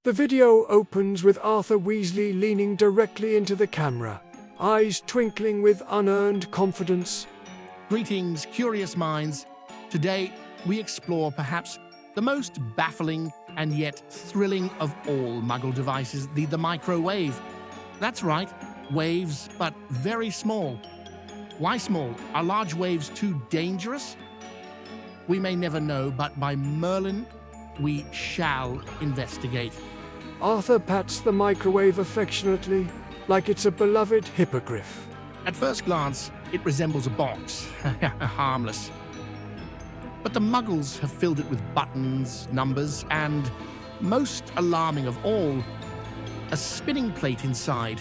The video opens with Arthur Weasley leaning directly into the camera, eyes twinkling with unearned confidence. Greetings, curious minds. Today, we explore perhaps the most baffling and yet thrilling of all Muggle devices, the microwave. That's right, waves, but very small. Why small? Are large waves too dangerous? We may never know, but by Merlin, we shall investigate. Arthur pats the microwave affectionately, like it's a beloved hippogriff. At first glance, it resembles a box, harmless. But the Muggles have filled it with buttons, numbers, and, most alarming of all, a spinning plate inside.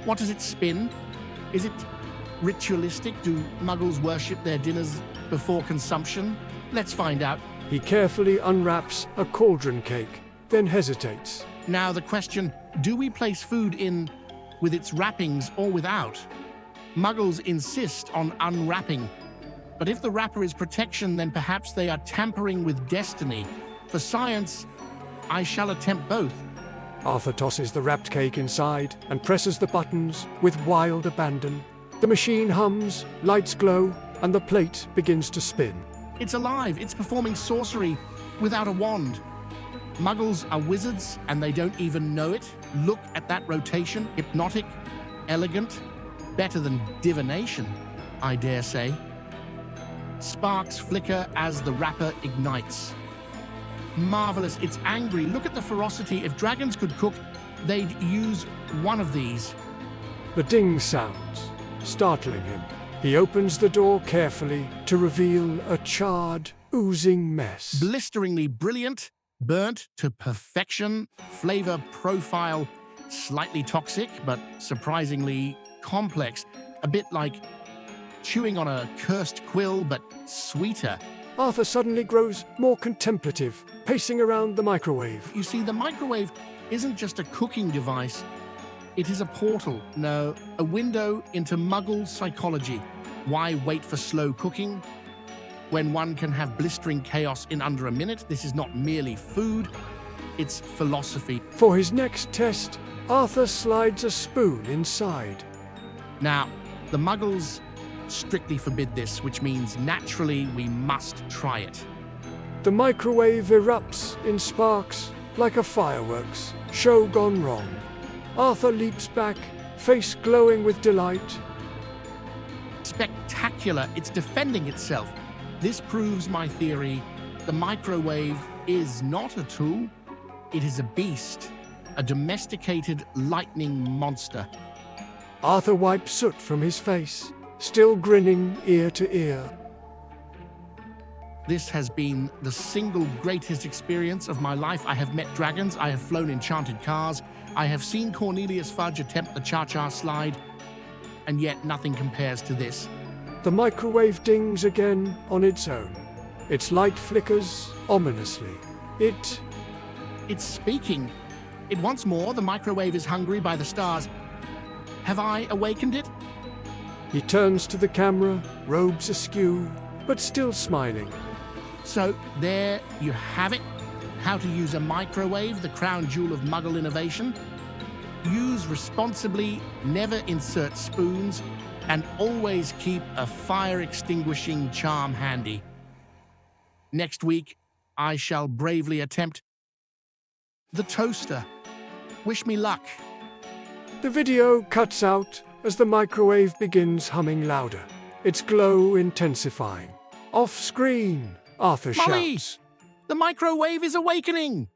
What does it spin? Is it ritualistic? Do Muggles worship their dinners before consumption? Let's find out. He carefully unwraps a cauldron cake, then hesitates. Now the question, do we place food in with its wrappings or without? Muggles insist on unwrapping. But if the wrapper is protection, then perhaps they are tampering with destiny. For science, I shall attempt both. Arthur tosses the wrapped cake inside and presses the buttons with wild abandon. The machine hums, lights glow, and the plate begins to spin. It's alive. It's performing sorcery without a wand. Muggles are wizards, and they don't even know it. Look at that rotation. Hypnotic, elegant, better than divination, I dare say. Sparks flicker as the wrapper ignites. Marvelous. It's angry. Look at the ferocity. If dragons could cook, they'd use one of these. The ding sounds, startling him. He opens the door carefully to reveal a charred, oozing mess. Blisteringly brilliant, burnt to perfection, flavor profile slightly toxic, but surprisingly complex. A bit like chewing on a cursed quill, but sweeter. Arthur suddenly grows more contemplative, pacing around the microwave. You see, the microwave isn't just a cooking device. It is a portal, no, a window into Muggle psychology. Why wait for slow cooking when one can have blistering chaos in under a minute? This is not merely food, it's philosophy. For his next test, Arthur slides a spoon inside. Now, the Muggles strictly forbid this, which means naturally we must try it. The microwave erupts in sparks like a fireworks show gone wrong. Arthur leaps back, face glowing with delight. Spectacular, it's defending itself. This proves my theory. The microwave is not a tool, it is a beast, a domesticated lightning monster. Arthur wipes soot from his face, still grinning ear to ear. This has been the single greatest experience of my life. I have met dragons, I have flown enchanted cars, I have seen Cornelius Fudge attempt the cha-cha slide, and yet nothing compares to this. The microwave dings again on its own. Its light flickers ominously. It's speaking. It wants more. The microwave is hungry by the stars. Have I awakened it? He turns to the camera, robes askew, but still smiling. So there you have it. How to use a microwave, the crown jewel of Muggle innovation. Use responsibly, never insert spoons, and always keep a fire-extinguishing charm handy. Next week, I shall bravely attempt the toaster. Wish me luck. The video cuts out as the microwave begins humming louder, its glow intensifying. Off screen, Arthur Molly! shouts. The microwave is awakening!